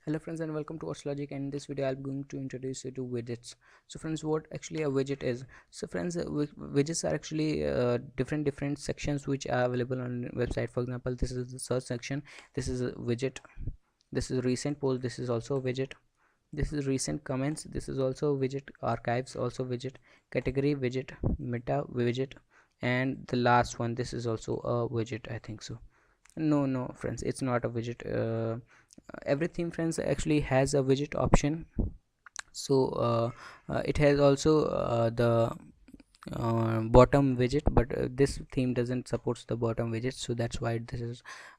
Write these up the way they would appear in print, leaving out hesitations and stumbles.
Hello friends and welcome to What's Logic, and in this video I'm going to introduce you to widgets. So friends, what actually a widget is? So friends, widgets are actually different sections which are available on website. For example, this is the search section. This is a widget. This is recent post. This is also a widget. This is recent comments. This is also a widget. Archives also widget. Category widget. Meta widget. And the last one, this is also a widget, I think so. No friends, it's not a widget. Everything friends actually has a widget option. So it has also the bottom widget, but this theme doesn't supports the bottom widget, so that's why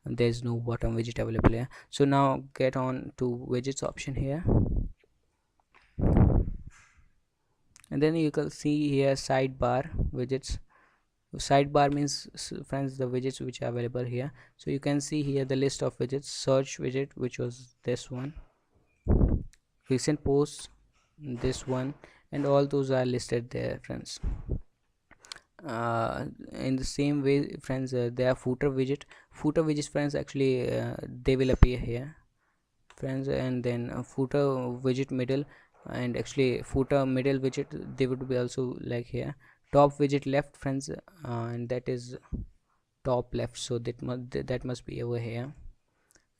there's no bottom widget available here. So now get on to widgets option here, and then you can see here sidebar widgets. Sidebar means, friends, the widgets which are available here. So you can see here the list of widgets. Search widget, which was this one, recent posts, this one, and all those are listed there, friends. In the same way, friends, there are footer widgets, friends, actually they will appear here, friends, and then footer widget middle, and actually footer middle widget, they would be also like here. Top widget left, friends, and that is top left, so that must be over here.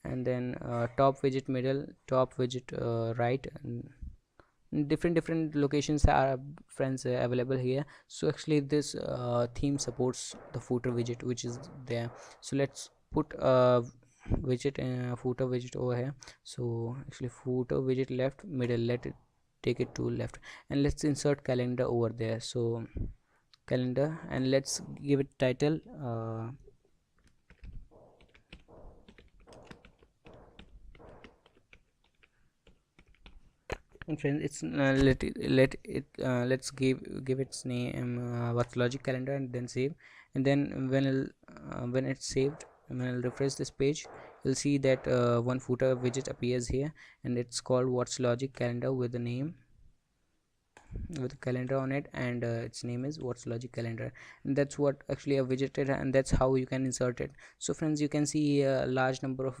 And then top widget middle, top widget right, and different locations are, friends, available here. So actually this theme supports the footer widget which is there. So let's put a widget and footer widget over here. So actually footer widget left, middle, let it take it to left, and let's insert calendar over there. So calendar, and let's give it title and friends, it's let's give its name What's Logic calendar, and then save. And then when it's saved, when I'll refresh this page, you'll see that one footer widget appears here, and it's called What's Logic calendar with the name, with a calendar on it, and its name is What's Logic calendar, and that's what actually a widget is, and that's how you can insert it. So friends, you can see a large number of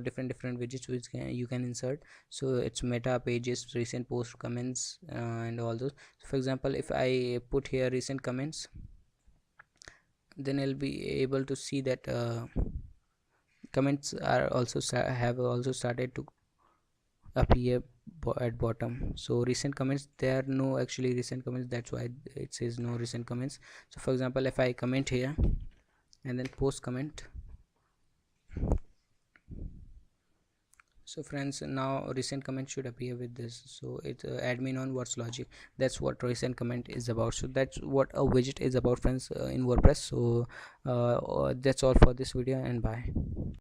different widgets which you can insert. So it's meta, pages, recent post, comments, and all those. So for example, if I put here recent comments, then I'll be able to see that comments are also have also started to appear at bottom. So recent comments, there are no actually recent comments, that's why it says no recent comments. So for example, if I comment here and then post comment, so friends, now recent comment should appear with this. So it's admin on What's Logic. That's what recent comment is about. So that's what a widget is about, friends, in WordPress. So that's all for this video, and bye.